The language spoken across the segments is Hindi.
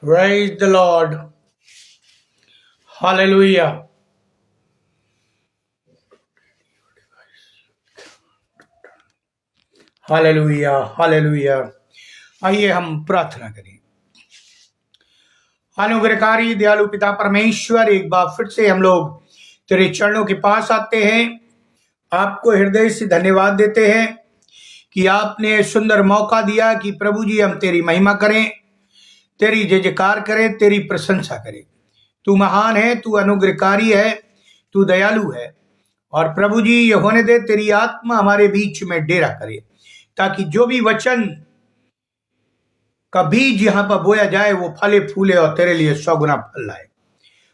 Praise the Lord. Hallelujah. Hallelujah hallelujah. आइए हम प्रार्थना करें। अनुग्रहकारी दयालु पिता परमेश्वर, एक बार फिर से हम लोग तेरे चरणों के पास आते हैं। आपको हृदय से धन्यवाद देते हैं कि आपने सुंदर मौका दिया कि प्रभु जी हम तेरी महिमा करें, तेरी जय जयकार करें, तेरी प्रशंसा करें। तू महान है, तू अनुग्रहकारी है, तू दयालु है। और प्रभु जी ये होने दे, तेरी आत्मा हमारे बीच में डेरा करे, ताकि जो भी वचन का बीज यहाँ पर बोया जाए वो फले फूले और तेरे लिए 100 गुना फल लाए।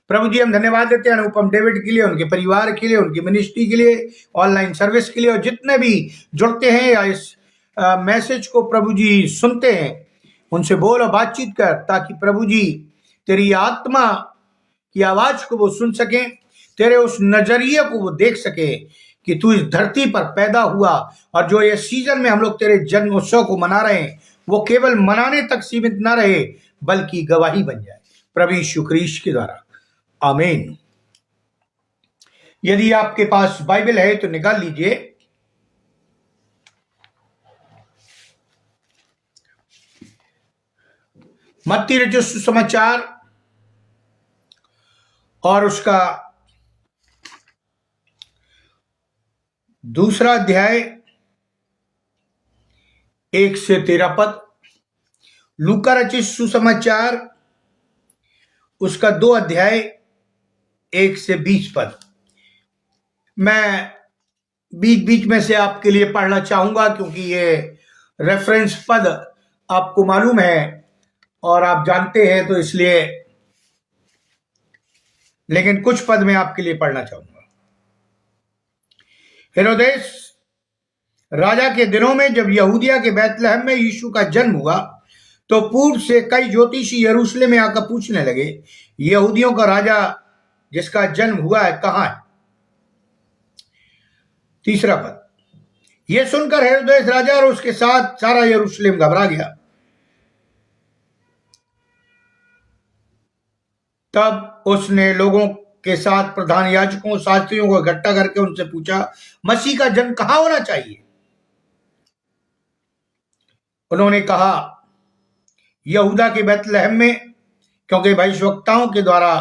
प्रभु जी हम धन्यवाद देते हैं अनुपम डेविड के लिए, उनके परिवार के लिए, उनकी मिनिस्ट्री के लिए, ऑनलाइन सर्विस के लिए, और जितने भी जुड़ते हैं या इस मैसेज को प्रभु जी सुनते हैं, उनसे बोल और बातचीत कर, ताकि प्रभु जी तेरी आत्मा की आवाज को वो सुन सकें, तेरे उस नजरिए को वो देख सके कि तू इस धरती पर पैदा हुआ, और जो ये सीजन में हम लोग तेरे जन्म उत्सव को मना रहे हैं वो केवल मनाने तक सीमित ना रहे, बल्कि गवाही बन जाए प्रभु यीशु क्रिस्ट के द्वारा। आमीन। यदि आपके पास बाइबल है तो निकाल लीजिए। मत्ती रचित सुसमाचार और उसका 2 अध्याय 1 से 13 पद, लूका रचित सुसमाचार उसका 2 अध्याय 1 से 20 पद। मैं बीच बीच में से आपके लिए पढ़ना चाहूंगा, क्योंकि ये रेफरेंस पद आपको मालूम है और आप जानते हैं, तो इसलिए, लेकिन कुछ पद मैं आपके लिए पढ़ना चाहूंगा। हेरोदेस राजा के दिनों में जब यहूदिया के बैतलहम में यीशु का जन्म हुआ, तो पूर्व से कई ज्योतिषी यरूशलेम में आकर पूछने लगे, यहूदियों का राजा जिसका जन्म हुआ है कहां है? 3 पद, यह सुनकर हेरोदेस राजा और उसके साथ सारा यरूशलेम घबरा गया। तब उसने लोगों के साथ प्रधान याजकों शास्त्रियों को इकट्ठा करके उनसे पूछा, मसीह का जन्म कहां होना चाहिए? उन्होंने कहा, यहूदा के बैतलहम में, क्योंकि भविष्यवक्ताओं के द्वारा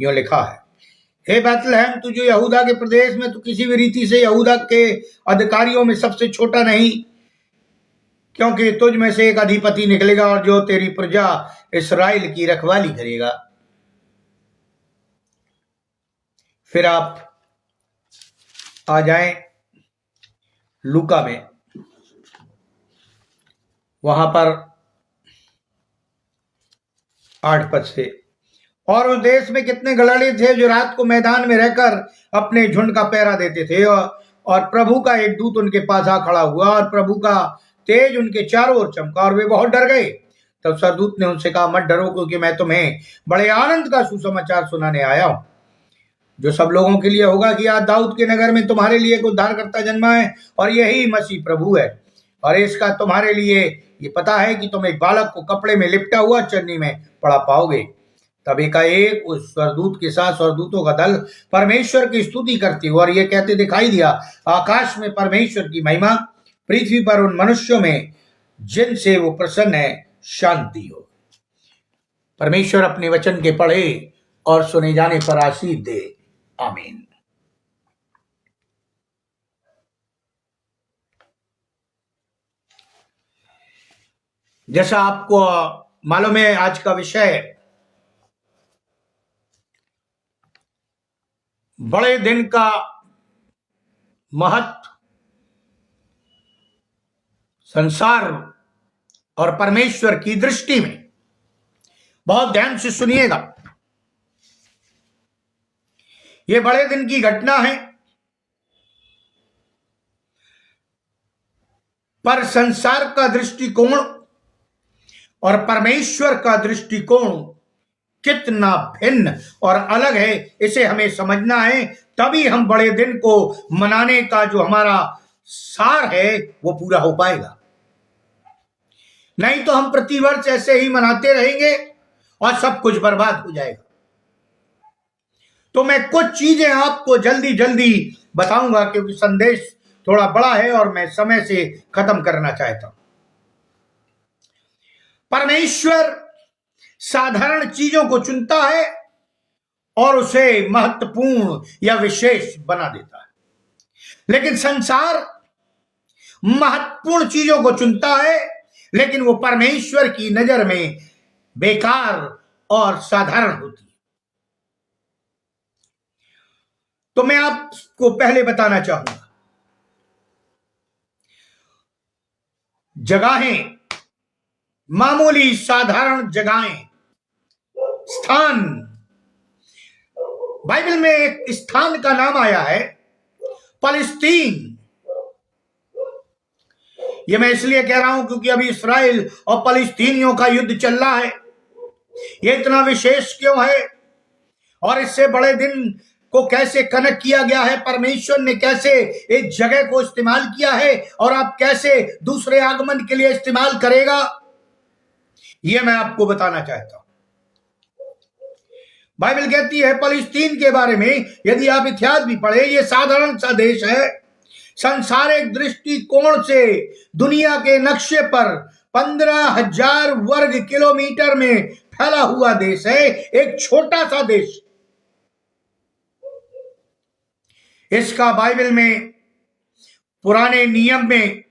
यूं लिखा है, हे बैतलहम, तू जो यहूदा के प्रदेश में, तू किसी भी रीति से यहूदा के अधिकारियों में सबसे छोटा नहीं, क्योंकि तुझ में से एक अधिपति निकलेगा और जो तेरी प्रजा इस्राएल की रखवाली करेगा। फिर आप आ जाएं लूका में, वहां पर 8 पद से, और उस देश में कितने गड़ेड़े थे जो रात को मैदान में रहकर अपने झुंड का पहरा देते थे, और प्रभु का एक दूत उनके पास आ खड़ा हुआ और प्रभु का तेज उनके चारों ओर चमका और वे बहुत डर गए। तब सरदूत ने उनसे कहा, मत डरो, क्योंकि मैं तुम्हें बड़े आनंद का सुसमाचार सुनाने आया हूं, जो सब लोगों के लिए होगा कि आज दाऊद के नगर में तुम्हारे लिए एक उद्धारकर्ता जन्मा है, और यही मसीह प्रभु है। और इसका तुम्हारे लिए ये पता है कि तुम एक बालक को कपड़े में लिपटा हुआ चन्नी में पड़ा पाओगे। तब एकाएक उस स्वरदूत के साथ स्वरदूतों का दल परमेश्वर की स्तुति करते हुए और ये कहते दिखाई दिया, आकाश में परमेश्वर की महिमा, पृथ्वी पर उन मनुष्यों में जिनसे वो प्रसन्न है, शांति हो। परमेश्वर अपने वचन के पढ़े और सुने जाने पर आशीष दे। आमीन। जैसा आपको मालूम है, आज का विषय बड़े दिन का महत्व, संसार और परमेश्वर की दृष्टि में। बहुत ध्यान से सुनिएगा। ये बड़े दिन की घटना है, पर संसार का दृष्टिकोण और परमेश्वर का दृष्टिकोण कितना भिन्न और अलग है, इसे हमें समझना है। तभी हम बड़े दिन को मनाने का जो हमारा सार है वो पूरा हो पाएगा। नहीं तो हम प्रतिवर्ष ऐसे ही मनाते रहेंगे और सब कुछ बर्बाद हो जाएगा। तो मैं कुछ चीजें आपको जल्दी जल्दी बताऊंगा क्योंकि संदेश थोड़ा बड़ा है और मैं समय से खत्म करना चाहता हूं। परमेश्वर साधारण चीजों को चुनता है और उसे महत्वपूर्ण या विशेष बना देता है, लेकिन संसार महत्वपूर्ण चीजों को चुनता है लेकिन वो परमेश्वर की नजर में बेकार और साधारण होती है। तो मैं आपको पहले बताना चाहूंगा, जगहें, मामूली साधारण जगहें, स्थान, बाइबल में एक स्थान का नाम आया है फलस्तीन। ये मैं इसलिए कह रहा हूं क्योंकि अभी इस्राएल और फलस्तीनियों का युद्ध चल रहा है। ये इतना विशेष क्यों है और इससे बड़े दिन को कैसे कनेक्ट किया गया है, परमेश्वर ने कैसे एक जगह को इस्तेमाल किया है और आप कैसे दूसरे आगमन के लिए इस्तेमाल करेगा, यह मैं आपको बताना चाहता हूं। बाइबल कहती है फलस्तीन के बारे में, यदि आप इतिहास भी पढ़े, यह साधारण सा देश है। संसारिक दृष्टिकोण से दुनिया के नक्शे पर 15,000 वर्ग किलोमीटर में फैला हुआ देश है, एक छोटा सा देश। इसका बाइबल में पुराने नियम में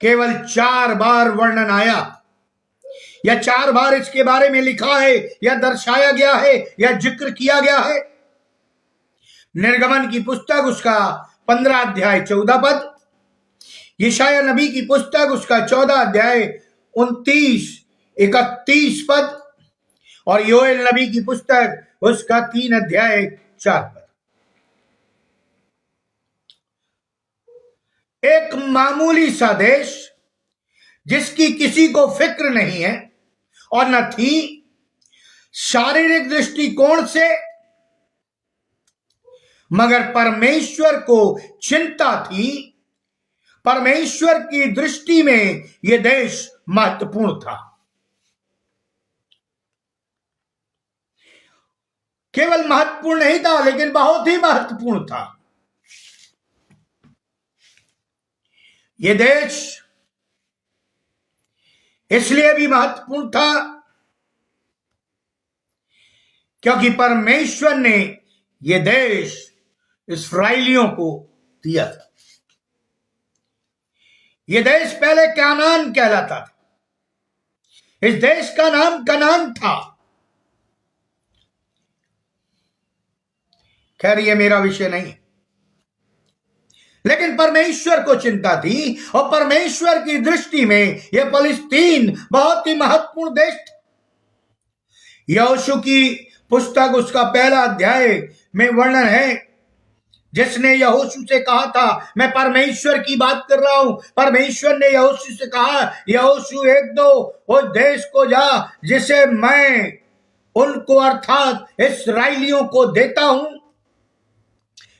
केवल 4 बार वर्णन आया या 4 बार इसके बारे में लिखा है या दर्शाया गया है या जिक्र किया गया है। निर्गमन की पुस्तक उसका 15 अध्याय 14 पद, यशाया नबी की पुस्तक उसका 14 अध्याय 29-31 पद और योएल नबी की पुस्तक उसका 3 अध्याय 4 पद। एक मामूली सा देश जिसकी किसी को फिक्र नहीं है और न थी शारीरिक दृष्टिकोण से, मगर परमेश्वर को चिंता थी। परमेश्वर की दृष्टि में यह देश महत्वपूर्ण था। केवल महत्वपूर्ण नहीं था लेकिन बहुत ही महत्वपूर्ण था। यह देश इसलिए भी महत्वपूर्ण था क्योंकि परमेश्वर ने यह देश इस्राएलियों को दिया था। यह देश पहले कानान कहलाता था। इस देश का नाम कनान था। खैर यह मेरा विषय नहीं, लेकिन परमेश्वर को चिंता थी और परमेश्वर की दृष्टि में यह फलस्तीन बहुत ही महत्वपूर्ण देश था। यहोशू की पुस्तक उसका 1 अध्याय में वर्णन है, जिसने यहोशू से कहा था, मैं परमेश्वर की बात कर रहा हूं, परमेश्वर ने यहोशू से कहा, यहोशू 1-2 उस देश को जा जिसे मैं उनको अर्थात इस्राएलियों को देता हूं।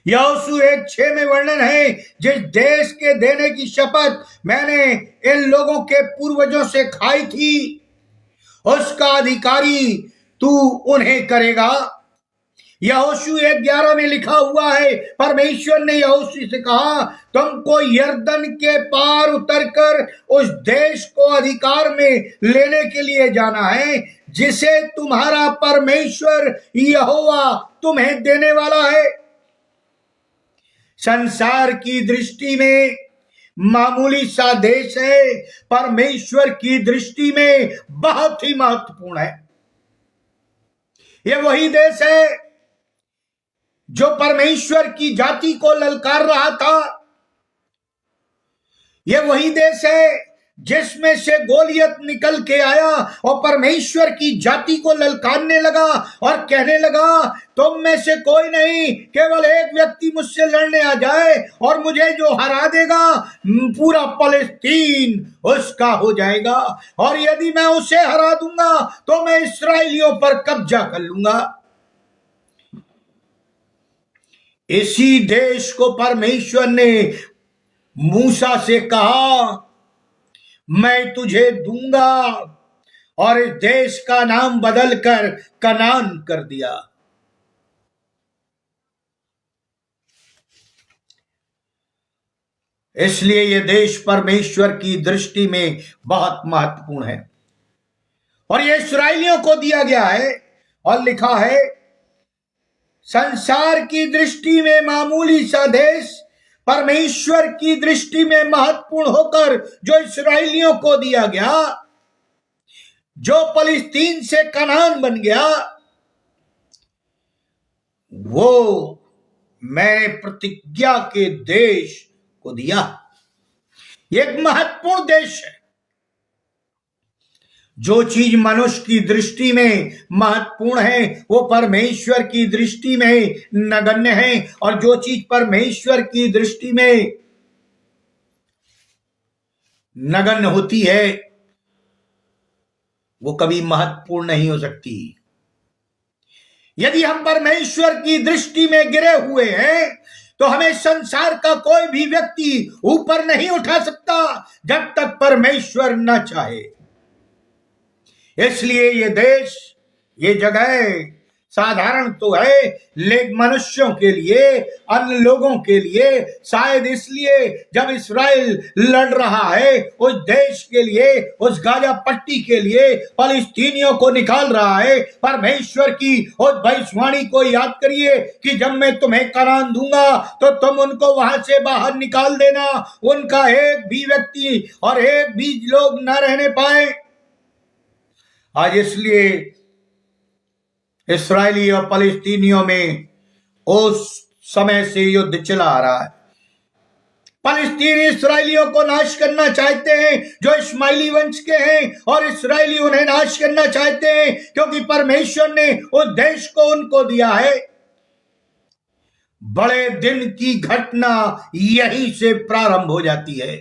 यहोशू 1:6 में वर्णन है, जिस देश के देने की शपथ मैंने इन लोगों के पूर्वजों से खाई थी उसका अधिकारी तू उन्हें करेगा। यहोशू 1:11 में लिखा हुआ है, परमेश्वर ने यहोशू से कहा, तुमको यरदन के पार उतरकर उस देश को अधिकार में लेने के लिए जाना है जिसे तुम्हारा परमेश्वर यहोवा तुम्हें देने वाला है। संसार की दृष्टि में मामूली सा देश है, परमेश्वर की दृष्टि में बहुत ही महत्वपूर्ण है। यह वही देश है जो परमेश्वर की जाति को ललकार रहा था। यह वही देश है जिसमें से गोलियत निकल के आया और परमेश्वर की जाति को ललकारने लगा और कहने लगा, तुम में से कोई नहीं, केवल एक व्यक्ति मुझसे लड़ने आ जाए और मुझे जो हरा देगा पूरा फलस्तीन उसका हो जाएगा, और यदि मैं उसे हरा दूंगा तो मैं इस्राएलियों पर कब्जा कर लूंगा। इसी देश को परमेश्वर ने मूसा से कहा, मैं तुझे दूंगा और इस देश का नाम बदलकर कनान कर दिया। इसलिए यह देश परमेश्वर की दृष्टि में बहुत महत्वपूर्ण है और यह इस्राएलियों को दिया गया है। और लिखा है, संसार की दृष्टि में मामूली सा देश परमेश्वर की दृष्टि में महत्वपूर्ण होकर जो इस्राएलियों को दिया गया, जो फलस्तीन से कनान बन गया, वो मैंने प्रतिज्ञा के देश को दिया। एक महत्वपूर्ण देश है। जो चीज मनुष्य की दृष्टि में महत्वपूर्ण है वो परमेश्वर की दृष्टि में नगण्य है, और जो चीज परमेश्वर की दृष्टि में नगण्य होती है वो कभी महत्वपूर्ण नहीं हो सकती। यदि हम परमेश्वर की दृष्टि में गिरे हुए हैं तो हमें संसार का कोई भी व्यक्ति ऊपर नहीं उठा सकता जब तक परमेश्वर न चाहे। इसलिए ये देश, ये जगह साधारण तो है, लेकिन मनुष्यों के लिए, अन्य लोगों के लिए, शायद इसलिए जब इस्राएल लड़ रहा है उस देश के लिए, उस गाजा पट्टी के लिए, फलस्तीनियों को निकाल रहा है, परमेश्वर की उस भविष्यवाणी को याद करिए कि जब मैं तुम्हें कनान दूंगा तो तुम उनको वहां से बाहर निकाल देना, उनका एक भी व्यक्ति और एक भी लोग न रहने पाए। आज इसलिए इस्राएली और फलस्तीनियों में उस समय से युद्ध चला आ रहा है। फलस्तीनी इस्राएलियों को नाश करना चाहते हैं जो इस्माइली वंश के हैं, और इस्राएली उन्हें नाश करना चाहते हैं क्योंकि परमेश्वर ने उस देश को उनको दिया है। बड़े दिन की घटना यहीं से प्रारंभ हो जाती है।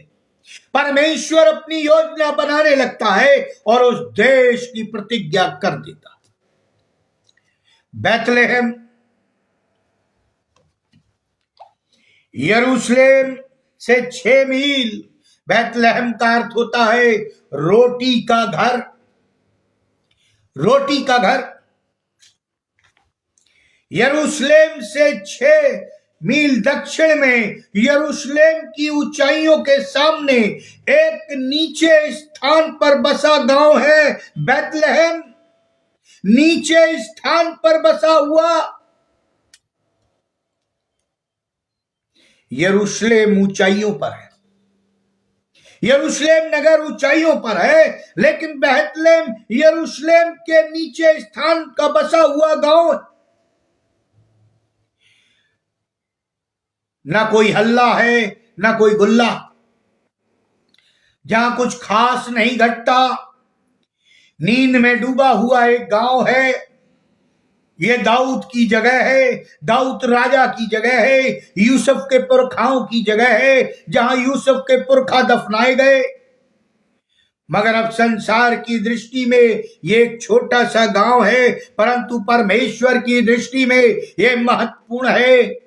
परमेश्वर अपनी योजना बनाने लगता है और उस देश की प्रतिज्ञा कर देता है। बैतलहम यरूशलेम से 6 मील। बैतलहम का अर्थ होता है रोटी का घर, रोटी का घर। यरूशलेम से 6 मील दक्षिण में यरूशलेम की ऊंचाइयों के सामने एक नीचे स्थान पर बसा गांव है बैतलहम। नीचे स्थान पर बसा हुआ यरूशलेम ऊंचाइयों पर है। यरूशलेम नगर ऊंचाइयों पर है, लेकिन बैतलहम यरूशलेम के नीचे स्थान का बसा हुआ गांव। ना कोई हल्ला है ना कोई गुल्ला, जहां कुछ खास नहीं घटता। नींद में डूबा हुआ एक गांव है। ये दाऊद की जगह है, दाऊद राजा की जगह है, यूसुफ के पुरखाओं की जगह है, जहां यूसुफ के पुरखा दफनाए गए। मगर अब संसार की दृष्टि में ये एक छोटा सा गांव है, परंतु परमेश्वर की दृष्टि में ये महत्वपूर्ण है।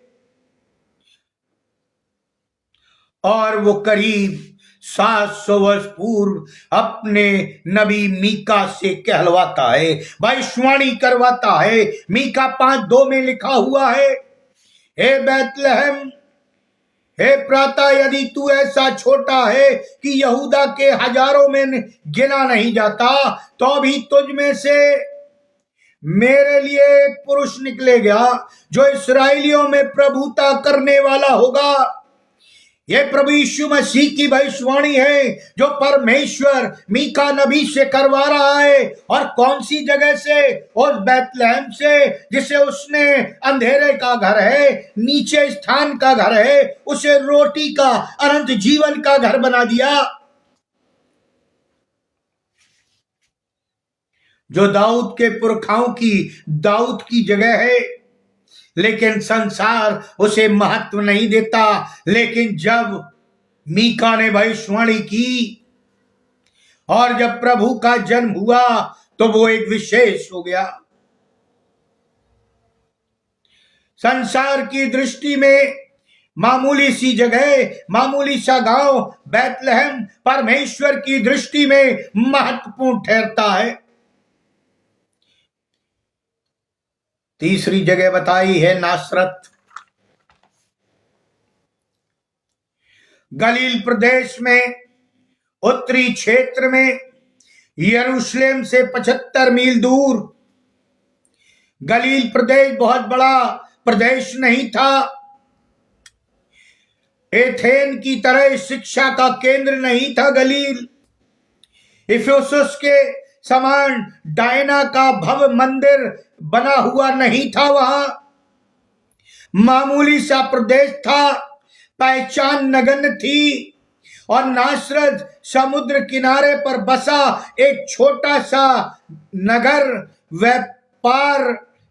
और वो करीब 700 वर्ष पूर्व अपने नबी मीका से कहलवाता है, भविष्यवाणी करवाता है। मीका 5:2 में लिखा हुआ है, हे बैतलहम, हे प्राता, यदि तू ऐसा छोटा है कि यहूदा के हजारों में गिना नहीं जाता, तो भी तुझ में से मेरे लिए एक पुरुष निकलेगा जो इस्राएलियों में प्रभुता करने वाला होगा। यह प्रभु यीशु मसीह की भविष्यवाणी है जो परमेश्वर मीका नबी से करवा रहा है। और कौन सी जगह से? उस बैतलहम से जिसे उसने अंधेरे का घर है, नीचे स्थान का घर है, उसे रोटी का, अनंत जीवन का घर बना दिया। जो दाऊद के पुरखाओं की, दाऊद की जगह है, लेकिन संसार उसे महत्व नहीं देता। लेकिन जब मीका ने भविष्यवाणी की और जब प्रभु का जन्म हुआ तो वो एक विशेष हो गया। संसार की दृष्टि में मामूली सी जगह, मामूली सा गांव बैतलहम परमेश्वर की दृष्टि में महत्वपूर्ण ठहरता है। तीसरी जगह बताई है नासरत। गलील प्रदेश में उत्तरी क्षेत्र में यरूशलेम से 75 मील दूर। गलील प्रदेश बहुत बड़ा प्रदेश नहीं था। एथेन की तरह शिक्षा का केंद्र नहीं था गलील। इफिसुस के समान डायना का भव्य मंदिर बना हुआ नहीं था वहां। मामूली सा प्रदेश था, पहचान नगण्य थी। और नासरत समुद्र किनारे पर बसा एक छोटा सा नगर,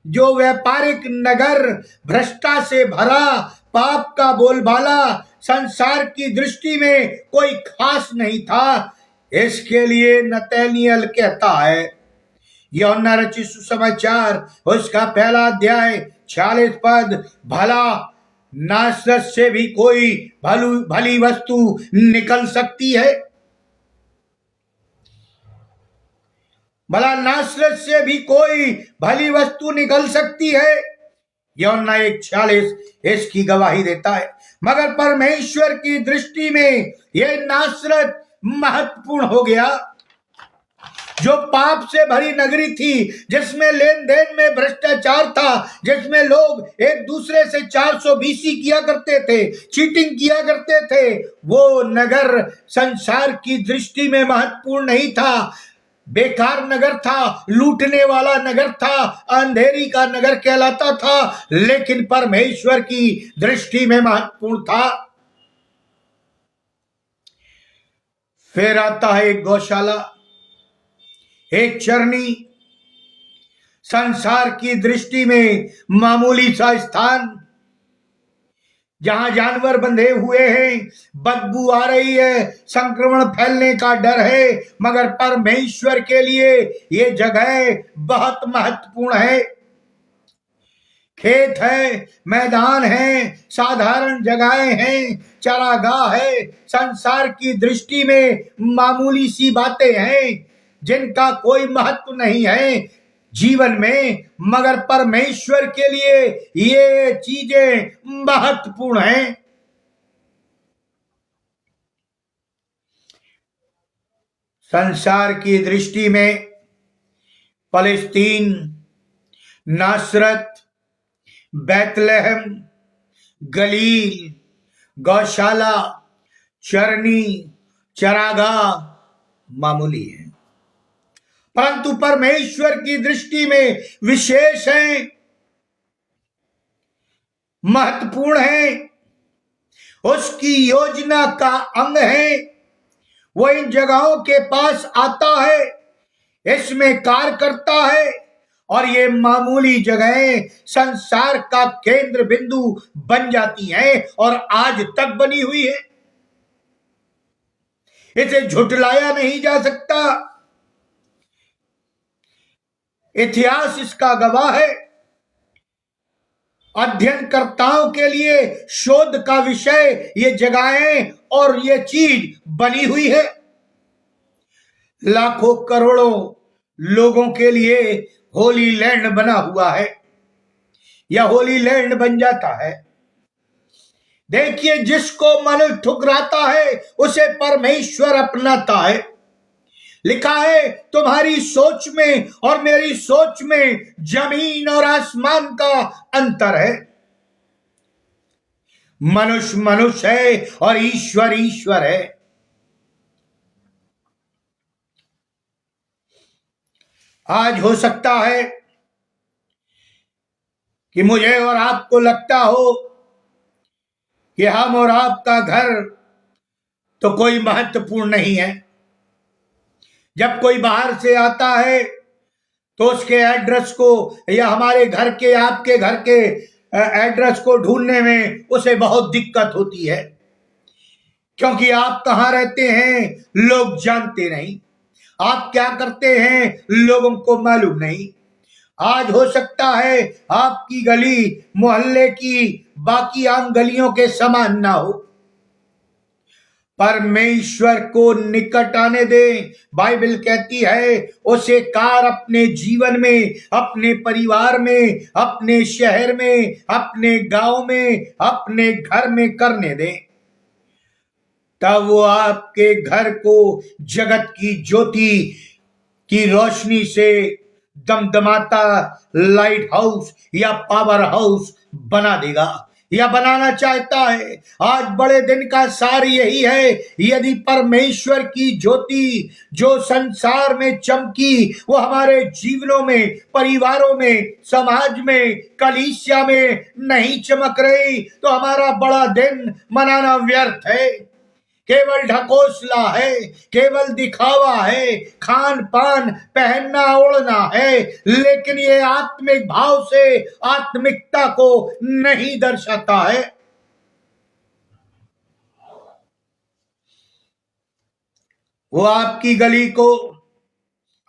व्यापारिक नगर, भ्रष्टा से भरा, पाप का बोलबाला, संसार की दृष्टि में कोई खास नहीं था। इसके लिए नतनेल कहता है, यूहन्ना रचित सुसमाचार उसका पहला अध्याय 46 पद, भला नासरत से भी कोई भली वस्तु निकल सकती है? भला नासरत से भी कोई भली वस्तु निकल सकती है? यूहन्ना 1:46 इसकी गवाही देता है। मगर परमेश्वर की दृष्टि में यह नासरत महत्वपूर्ण हो गया, जो पाप से भरी नगरी थी, जिसमें लेन देन में भ्रष्टाचार था, जिसमें लोग एक दूसरे से 400 बीसी किया करते थे, चीटिंग किया करते थे। वो नगर संसार की दृष्टि में महत्वपूर्ण नहीं था, बेकार नगर था, लूटने वाला नगर था, अंधेरी का नगर कहलाता था, लेकिन परमेश्वर की दृष्टि में महत्वपूर्ण था। फिर आता है एक गौशाला, एक चरनी, संसार की दृष्टि में मामूली सा स्थान, जहां जानवर बंधे हुए हैं, बदबू आ रही है, संक्रमण फैलने का डर है, मगर परमेश्वर के लिए ये जगह बहुत महत्वपूर्ण है। खेत है, मैदान है, साधारण जगहें हैं, चरागाह है, संसार की दृष्टि में मामूली सी बातें हैं, जिनका कोई महत्व नहीं है जीवन में, मगर परमेश्वर के लिए ये चीजें महत्वपूर्ण हैं। संसार की दृष्टि में फलस्तीन, नासरत, बैतलहम, गलील, गौशाला, चरनी, चरागाह मामूली है, परंतु परमेश्वर की दृष्टि में विशेष है, महत्वपूर्ण है, उसकी योजना का अंग है। वो इन जगहों के पास आता है, इसमें कार्य करता है, और ये मामूली जगहें संसार का केंद्र बिंदु बन जाती हैं और आज तक बनी हुई है। इसे झुटलाया नहीं जा सकता। इतिहास इसका गवाह है। अध्ययनकर्ताओं के लिए शोध का विषय ये जगहें और ये चीज बनी हुई है। लाखों करोड़ों लोगों के लिए होली लैंड बना हुआ है, या होली लैंड बन जाता है। देखिए, जिसको मनुष्य ठुकराता है उसे परमेश्वर अपनाता है। लिखा है, तुम्हारी सोच में और मेरी सोच में जमीन और आसमान का अंतर है। मनुष्य मनुष्य है और ईश्वर ईश्वर है। आज हो सकता है कि मुझे और आपको लगता हो कि हम और आपका घर तो कोई महत्वपूर्ण नहीं है। जब कोई बाहर से आता है तो उसके एड्रेस को या हमारे घर के, आपके घर के एड्रेस को ढूंढने में उसे बहुत दिक्कत होती है, क्योंकि आप कहाँ रहते हैं लोग जानते नहीं, आप क्या करते हैं लोगों को मालूम नहीं। आज हो सकता है आपकी गली मोहल्ले की बाकी आम गलियों के समान ना हो। परमेश्वर को निकट आने दे। बाइबल कहती है उसे कार्य अपने जीवन में, अपने परिवार में, अपने शहर में, अपने गांव में, अपने घर में करने दे। तब वो आपके घर को जगत की ज्योति की रोशनी से दमदमाता लाइट हाउस या पावर हाउस बना देगा, या बनाना चाहता है। आज बड़े दिन का सार यही है, यदि परमेश्वर की ज्योति जो संसार में चमकी वो हमारे जीवनों में, परिवारों में, समाज में, कलीसिया में नहीं चमक रही तो हमारा बड़ा दिन मनाना व्यर्थ है। केवल ढकोसला है, केवल दिखावा है, खान पान पहनना ओढ़ना है, लेकिन ये आत्मिक भाव से आत्मिकता को नहीं दर्शाता है। वो आपकी गली को,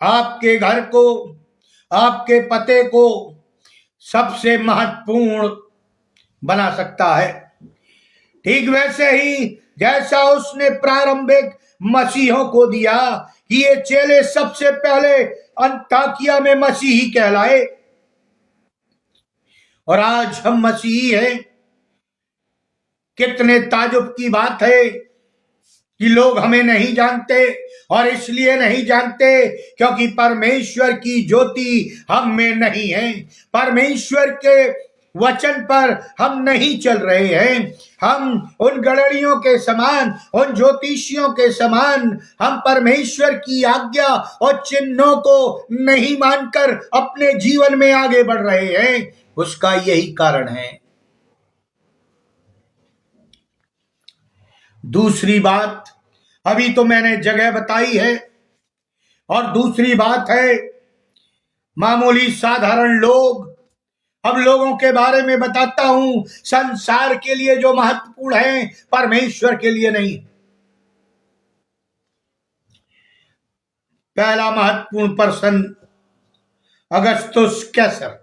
आपके घर को, आपके पते को सबसे महत्वपूर्ण बना सकता है। ठीक वैसे ही जैसा उसने प्रारंभिक मसीहों को दिया कि ये चेले सबसे पहले अंताकिया में मसीही कहलाए, और आज हम मसीही हैं। कितने ताजुब की बात है कि लोग हमें नहीं जानते, और इसलिए नहीं जानते क्योंकि परमेश्वर की ज्योति हम में नहीं है। परमेश्वर के वचन पर हम नहीं चल रहे हैं। हम उन गड़रियों के समान, उन ज्योतिषियों के समान हम परमेश्वर की आज्ञा और चिन्हों को नहीं मानकर अपने जीवन में आगे बढ़ रहे हैं। उसका यही कारण है। दूसरी बात, अभी तो मैंने जगह बताई है, और दूसरी बात है मामूली साधारण लोग। अब लोगों के बारे में बताता हूं, संसार के लिए जो महत्वपूर्ण है परमेश्वर के लिए नहीं। पहला महत्वपूर्ण पर्सन अगस्तुस कैसर,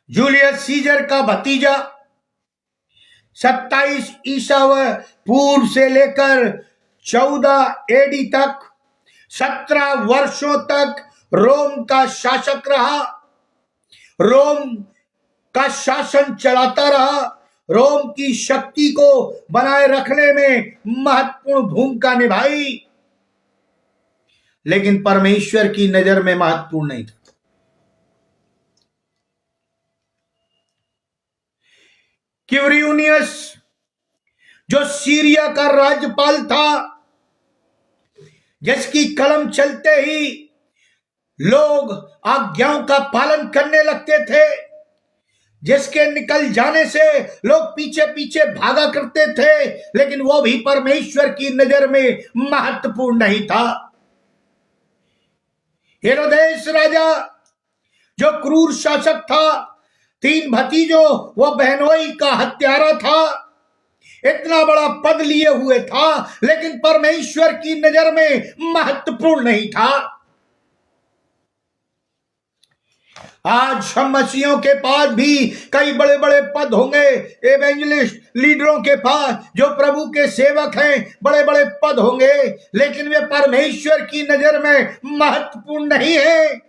जूलियस सीजर का भतीजा। 27 ईसा पूर्व से लेकर 14 एडी तक 17 वर्षों तक रोम का शासक रहा, रोम का शासन चलाता रहा, रोम की शक्ति को बनाए रखने में महत्वपूर्ण भूमिका निभाई, लेकिन परमेश्वर की नजर में महत्वपूर्ण नहीं था। क्विरिनियस जो सीरिया का राज्यपाल था, जिसकी कलम चलते ही लोग आज्ञाओं का पालन करने लगते थे, जिसके निकल जाने से लोग पीछे पीछे भागा करते थे, लेकिन वो भी परमेश्वर की नजर में महत्वपूर्ण नहीं था। हेरोदेस राजा जो क्रूर शासक था, 3 भतीजों व बहनोई का हत्यारा था, इतना बड़ा पद लिए हुए था, लेकिन परमेश्वर की नजर में महत्वपूर्ण नहीं था। आज हम मसीहों के पास भी कई बड़े बड़े पद होंगे, एवेंजलिस्ट लीडरों के पास जो प्रभु के सेवक हैं, बड़े बड़े पद होंगे, लेकिन वे परमेश्वर की नजर में महत्वपूर्ण नहीं है।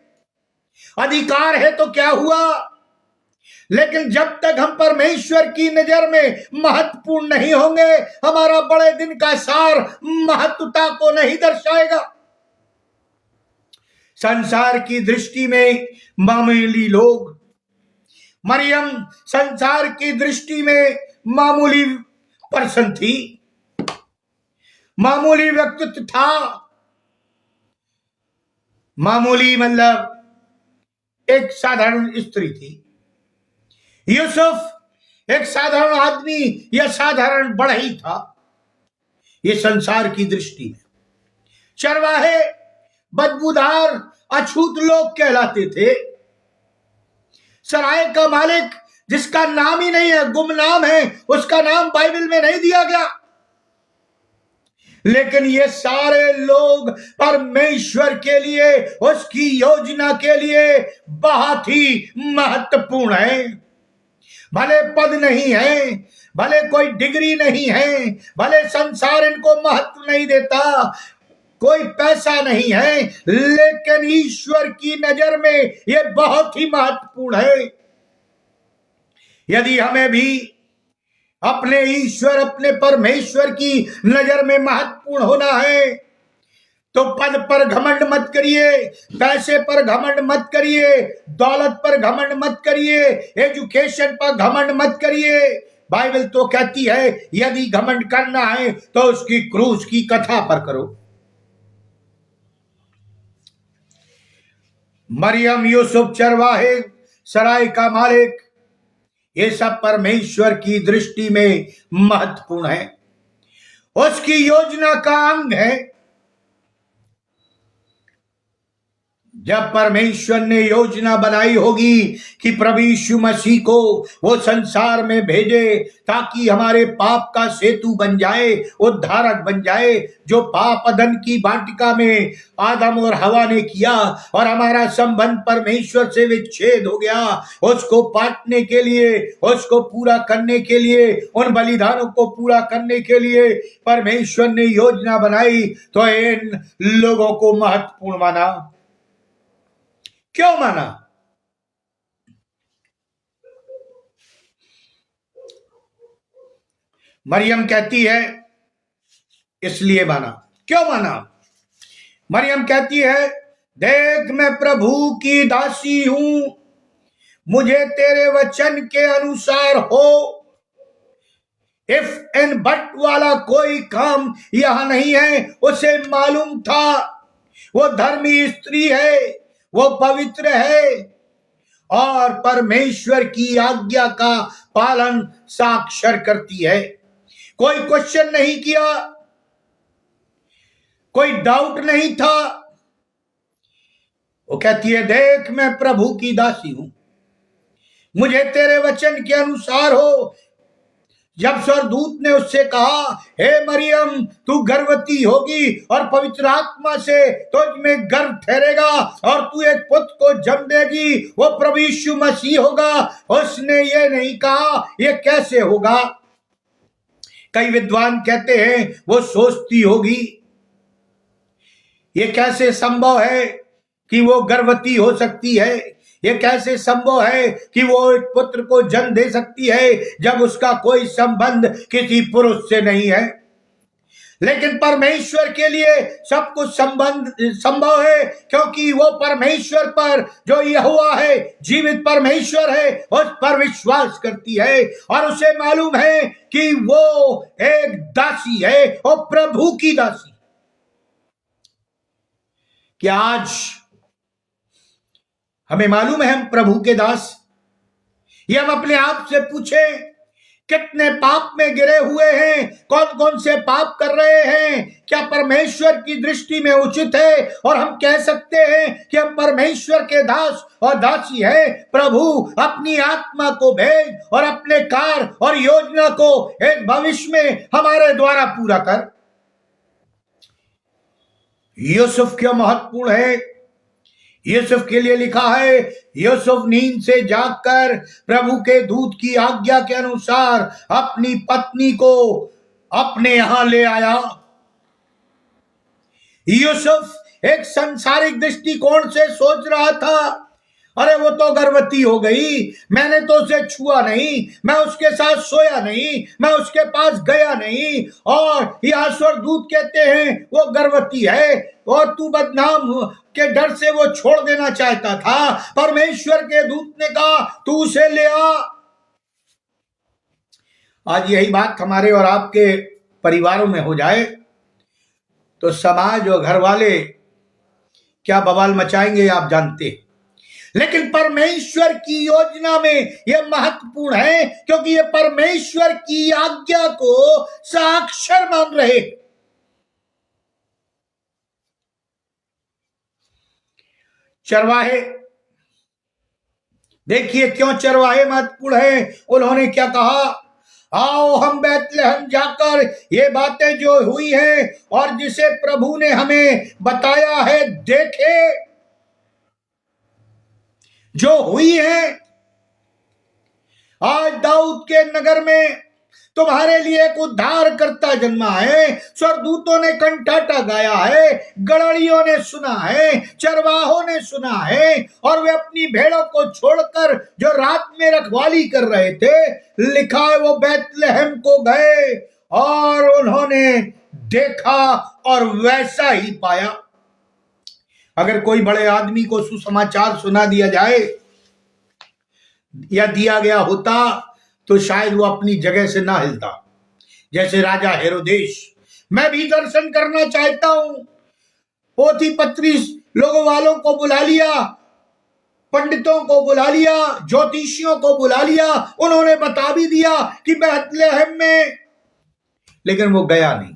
अधिकार है तो क्या हुआ, लेकिन जब तक हम परमेश्वर की नजर में महत्वपूर्ण नहीं होंगे, हमारा बड़े दिन का सार महत्वता को नहीं दर्शाएगा। संसार की दृष्टि में मामूली लोग, मरियम संसार की दृष्टि में मामूली पर्सन थी, मामूली व्यक्तित्व था। मामूली मतलब एक साधारण स्त्री थी। यूसुफ एक साधारण आदमी या साधारण बढ़ई था। ये संसार की दृष्टि में चरवाहे बदबूदार अछूत लोग कहलाते थे। सराय का मालिक जिसका नाम ही नहीं है, गुमनाम है, उसका नाम बाइबल में नहीं दिया गया। लेकिन ये सारे लोग परमेश्वर के लिए, उसकी योजना के लिए बहुत ही महत्वपूर्ण है। भले पद नहीं है, भले कोई डिग्री नहीं है, भले संसार इनको महत्व नहीं देता, कोई पैसा नहीं है, लेकिन ईश्वर की नजर में ये बहुत ही महत्वपूर्ण है। यदि हमें भी अपने ईश्वर, अपने परमेश्वर की नजर में महत्वपूर्ण होना है, तो पद पर घमंड मत करिए, पैसे पर घमंड मत करिए, दौलत पर घमंड मत करिए, एजुकेशन पर घमंड मत करिए। बाइबल तो कहती है यदि घमंड करना है तो उसकी क्रूस की कथा पर करो। मरियम, यूसुफ, चरवाहे, सराय का मालिक, ये सब परमेश्वर की दृष्टि में महत्वपूर्ण है, उसकी योजना का अंग है। जब परमेश्वर ने योजना बनाई होगी कि प्रभु यीशु मसीह को वो संसार में भेजे ताकि हमारे पाप का सेतु बन जाए, उद्धारक बन जाए, जो पाप अदन की वाटिका में आदम और हवा ने किया और हमारा संबंध परमेश्वर से विच्छेद हो गया, उसको पाटने के लिए, उसको पूरा करने के लिए, उन बलिदानों को पूरा करने के लिए परमेश्वर ने योजना बनाई। तो इन लोगों को महत्वपूर्ण माना। क्यों माना? मरियम कहती है इसलिए माना। क्यों माना? मरियम कहती है, देख मैं प्रभु की दासी हूं, मुझे तेरे वचन के अनुसार हो। इफ एंड बट वाला कोई काम यहां नहीं है। उसे मालूम था वो धर्मी स्त्री है, वो पवित्र है और परमेश्वर की आज्ञा का पालन साक्षर करती है। कोई क्वेश्चन नहीं किया, कोई डाउट नहीं था। वो कहती है, देख मैं प्रभु की दासी हूं, मुझे तेरे वचन के अनुसार हो। जब स्वर्गदूत ने उससे कहा, हे मरियम, तू गर्भवती होगी और पवित्र आत्मा से तुझ में गर्भ ठहरेगा और तू एक पुत्र को जन्म देगी, वो प्रभु यीशु मसीह होगा। उसने ये नहीं कहा ये कैसे होगा। कई विद्वान कहते हैं वो सोचती होगी ये कैसे संभव है कि वो गर्भवती हो सकती है, ये कैसे संभव है कि वो एक पुत्र को जन्म दे सकती है जब उसका कोई संबंध किसी पुरुष से नहीं है। लेकिन परमेश्वर के लिए सब कुछ संभव है, क्योंकि वो परमेश्वर पर, जो यहोवा है, जीवित परमेश्वर है, उस पर विश्वास करती है और उसे मालूम है कि वो एक दासी है और प्रभु की दासी। क्या आज हमें मालूम है हम प्रभु के दास? ये हम अपने आप से पूछें, कितने पाप में गिरे हुए हैं, कौन कौन से पाप कर रहे हैं, क्या परमेश्वर की दृष्टि में उचित है और हम कह सकते हैं कि हम परमेश्वर के दास और दासी हैं? प्रभु अपनी आत्मा को भेज और अपने कार्य और योजना को एक भविष्य में हमारे द्वारा पूरा कर। यूसुफ क्यों महत्वपूर्ण है? यूसुफ के लिए लिखा है, यूसुफ नींद से जागकर प्रभु के दूत की आज्ञा के अनुसार अपनी पत्नी को अपने यहां ले आया। यूसुफ एक सांसारिक दृष्टिकोण से सोच रहा था, अरे वो तो गर्भवती हो गई, मैंने तो उसे छुआ नहीं, मैं उसके साथ सोया नहीं, मैं उसके पास गया नहीं, और यह स्वर्गदूत कहते हैं वो गर्भवती है और तू बदनाम के डर से वो छोड़ देना चाहता था। परमेश्वर के दूत ने कहा तू उसे ले आ। आज यही बात हमारे और आपके परिवारों में हो जाए तो समाज और घर वाले क्या बवाल मचाएंगे आप जानते हैं। लेकिन परमेश्वर की योजना में यह महत्वपूर्ण है, क्योंकि ये परमेश्वर की आज्ञा को साक्षर मान रहे। चरवाहे, देखिए क्यों चरवाहे महत्वपूर्ण है। उन्होंने क्या कहा, आओ हम बैतलहम जाकर पर ये बातें जो हुई हैं और जिसे प्रभु ने हमें बताया है, देखे जो हुई है। आज दाऊद के नगर में तुम्हारे लिए एक उद्धार करता जन्मा है। स्वर्गदूतों ने कंठाटा गाया है, गड़रियों ने सुना है, चरवाहों ने सुना है, और वे अपनी भेड़ों को छोड़कर जो रात में रखवाली कर रहे थे, लिखा है वो बैतलहम को गए और उन्होंने देखा और वैसा ही पाया। अगर कोई बड़े आदमी को सुसमाचार सुना दिया जाए या दिया गया होता तो शायद वो अपनी जगह से ना हिलता। जैसे राजा हेरोदेश, मैं भी दर्शन करना चाहता हूं। पोथी पत्री लोगों वालों को बुला लिया, पंडितों को बुला लिया, ज्योतिषियों को बुला लिया, उन्होंने बता भी दिया कि बैतलहम में, लेकिन वो गया नहीं।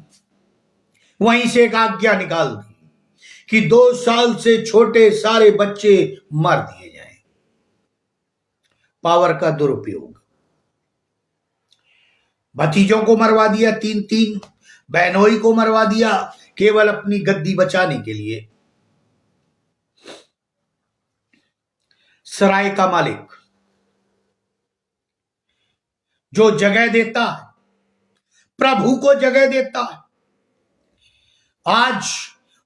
वहीं से एक आज्ञा निकाल दी कि 2 साल से छोटे सारे बच्चे मार दिए जाएं। पावर का दुरुपयोग। भतीजों को मरवा दिया, 3-3 बहनोई को मरवा दिया, केवल अपनी गद्दी बचाने के लिए। सराय का मालिक जो जगह देता है, प्रभु को जगह देता है, आज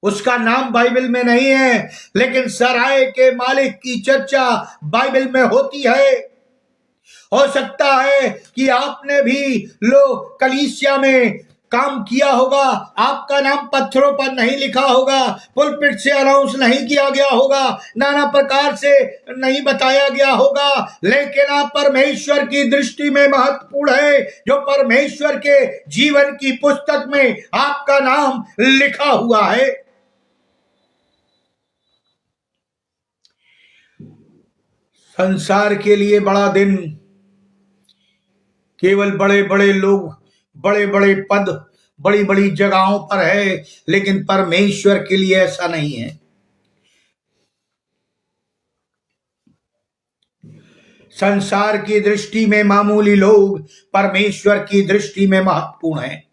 उसका नाम बाइबल में नहीं है, लेकिन सराय के मालिक की चर्चा बाइबल में होती है। हो सकता है कि आपने भी कलीसिया में काम किया होगा, आपका नाम पत्थरों पर नहीं लिखा होगा, पुलपिट से अनाउंस नहीं किया गया होगा, नाना प्रकार से नहीं बताया गया होगा, लेकिन आप परमेश्वर की दृष्टि में महत्वपूर्ण है। जो परमेश्वर के जीवन की पुस्तक में आपका नाम लिखा हुआ है। संसार के लिए बड़ा दिन केवल बड़े बड़े लोग, बड़े बड़े पद, बड़ी बड़ी जगहों पर है, लेकिन परमेश्वर के लिए ऐसा नहीं है। संसार की दृष्टि में मामूली लोग परमेश्वर की दृष्टि में महत्वपूर्ण हैं।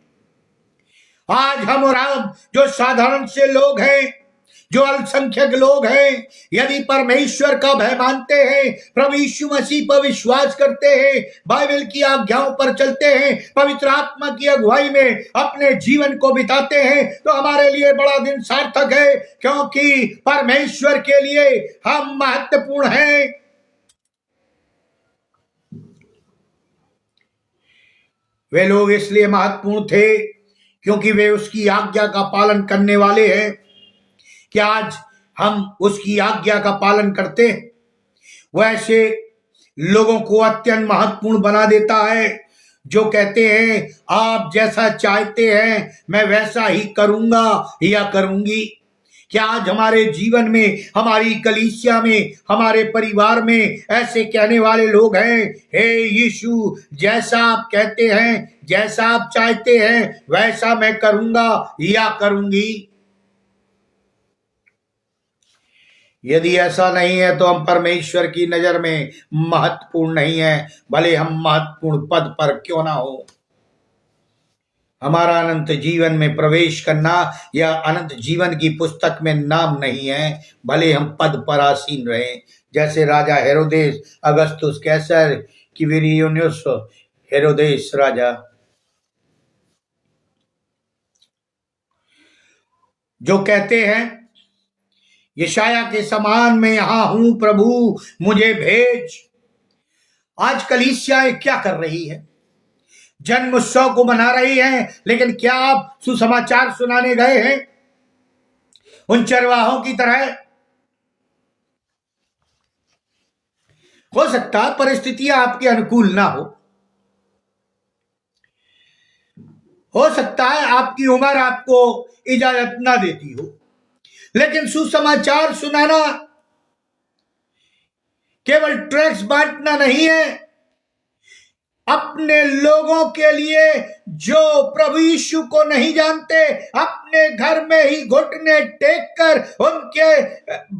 आज हम और आप जो साधारण से लोग हैं, जो अल्पसंख्यक लोग हैं, यदि परमेश्वर का भय मानते हैं, प्रभु यीशु मसीह पर विश्वास करते हैं, बाइबल की आज्ञाओं पर चलते हैं, पवित्र आत्मा की अगुवाई में अपने जीवन को बिताते हैं, तो हमारे लिए बड़ा दिन सार्थक है, क्योंकि परमेश्वर के लिए हम महत्वपूर्ण हैं। वे लोग इसलिए महत्वपूर्ण थे क्योंकि वे उसकी आज्ञा का पालन करने वाले हैं। क्या आज हम उसकी आज्ञा का पालन करते हैं? वैसे लोगों को अत्यंत महत्वपूर्ण बना देता है जो कहते हैं आप जैसा चाहते हैं मैं वैसा ही करूंगा या करूंगी। क्या आज हमारे जीवन में, हमारी कलीसिया में, हमारे परिवार में ऐसे कहने वाले लोग हैं, हे यीशु जैसा आप कहते हैं, जैसा आप चाहते हैं वैसा मैं करूंगा या करूंगी? यदि ऐसा नहीं है तो हम परमेश्वर की नजर में महत्वपूर्ण नहीं है, भले हम महत्वपूर्ण पद पर क्यों ना हो। हमारा अनंत जीवन में प्रवेश करना या अनंत जीवन की पुस्तक में नाम नहीं है, भले हम पद पर आसीन रहें। जैसे राजा हेरोदेस अगस्तुस कैसर क्विरिनियुस हेरोदेस राजा, जो कहते हैं यशाया के समान मैं यहां हूं प्रभु मुझे भेज। आज कलीसियाएं क्या कर रही है? जन्म उत्सव को मना रही हैं, लेकिन क्या आप सुसमाचार सुनाने गए हैं उन चरवाहों की तरह? हो सकता है परिस्थितियां आपके अनुकूल ना हो सकता है आपकी उम्र आपको इजाजत ना देती हो, लेकिन सुसमाचार सुनाना केवल ट्रैक्स बांटना नहीं है। अपने लोगों के लिए जो प्रभु यीशु को नहीं जानते, अपने घर में ही घुटने टेक कर उनके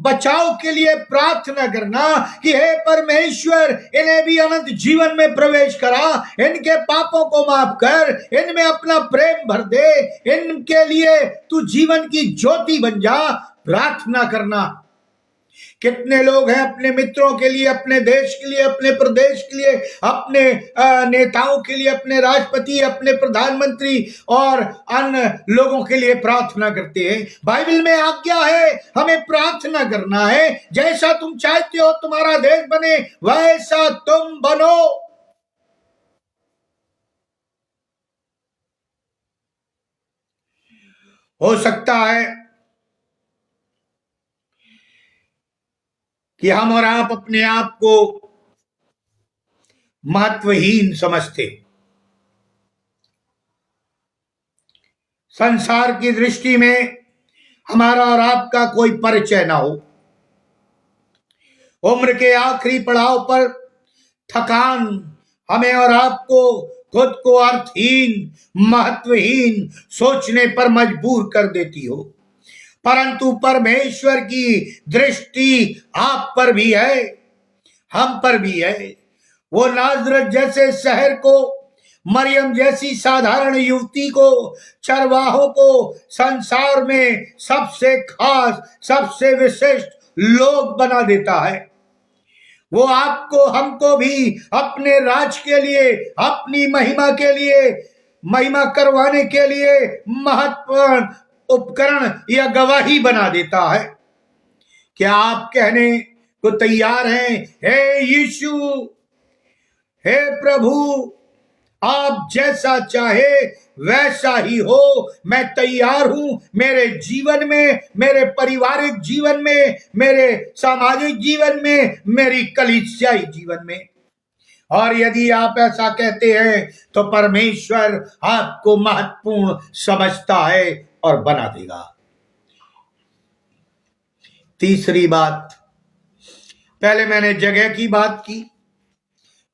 बचाव के लिए प्रार्थना करना कि हे परमेश्वर, इन्हें भी अनंत जीवन में प्रवेश करा, इनके पापों को माफ कर, इनमें अपना प्रेम भर दे, इनके लिए तू जीवन की ज्योति बन जा। प्रार्थना करना। कितने लोग हैं अपने मित्रों के लिए, अपने देश के लिए, अपने प्रदेश के लिए, अपने नेताओं के लिए, अपने राष्ट्रपति, अपने प्रधानमंत्री और अन्य लोगों के लिए प्रार्थना करते हैं। बाइबल में आज्ञा है हमें प्रार्थना करना है, जैसा तुम चाहते हो तुम्हारा देश बने वैसा तुम बनो। हो सकता है कि हम और आप अपने आप को महत्वहीन समझते, संसार की दृष्टि में हमारा और आपका कोई परिचय ना हो, उम्र के आखिरी पड़ाव पर थकान हमें और आपको खुद को अर्थहीन, महत्वहीन सोचने पर मजबूर कर देती हो, परंतु परमेश्वर की दृष्टि आप पर भी है, हम पर भी है। वो नाजरत जैसे शहर को, मरियम जैसी साधारण युवती को, चरवाहों को संसार में सबसे खास, सबसे विशिष्ट लोग बना देता है। वो आपको, हमको भी अपने राज के लिए, अपनी महिमा के लिए, महिमा करवाने के लिए महत्वपूर्ण उपकरण या गवाही बना देता है। क्या आप कहने को तैयार हैं, हे यीशु, हे प्रभु, आप जैसा चाहे वैसा ही हो, मैं तैयार हूं। मेरे जीवन में, मेरे पारिवारिक जीवन में, मेरे सामाजिक जीवन में, मेरी कलीसियाई जीवन में। और यदि आप ऐसा कहते हैं तो परमेश्वर आपको महत्वपूर्ण समझता है और बना देगा। तीसरी बात, पहले मैंने जगह की बात की,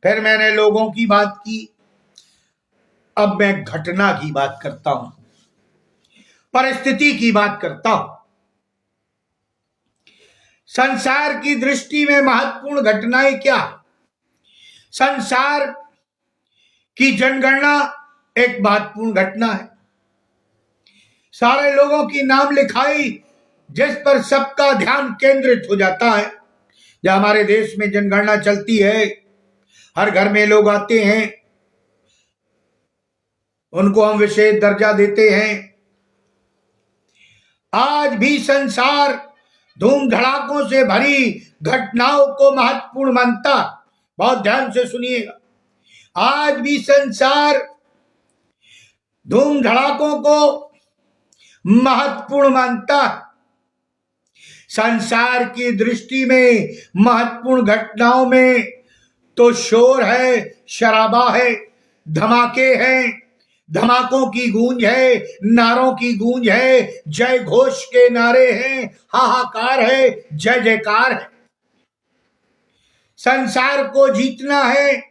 फिर मैंने लोगों की बात की, अब मैं घटना की बात करता हूं, परिस्थिति की बात करता हूं। संसार की दृष्टि में महत्वपूर्ण घटनाएं क्या? संसार की जनगणना एक महत्वपूर्ण घटना है। सारे लोगों की नाम लिखाई जिस पर सबका ध्यान केंद्रित हो जाता है। जब हमारे देश में जनगणना चलती है, हर घर में लोग आते हैं, उनको हम विशेष दर्जा देते हैं। आज भी संसार धूम धड़ाकों से भरी घटनाओं को महत्वपूर्ण मानता। बहुत ध्यान से सुनिएगा, आज भी संसार धूम धड़ाकों को महत्वपूर्ण मानता। संसार की दृष्टि में महत्वपूर्ण घटनाओं में तो शोर है, शराबा है, धमाके हैं, धमाकों की गूंज है, नारों की गूंज है, जय घोष के नारे हैं, हाहाकार है, जय जयकार है। संसार को जीतना है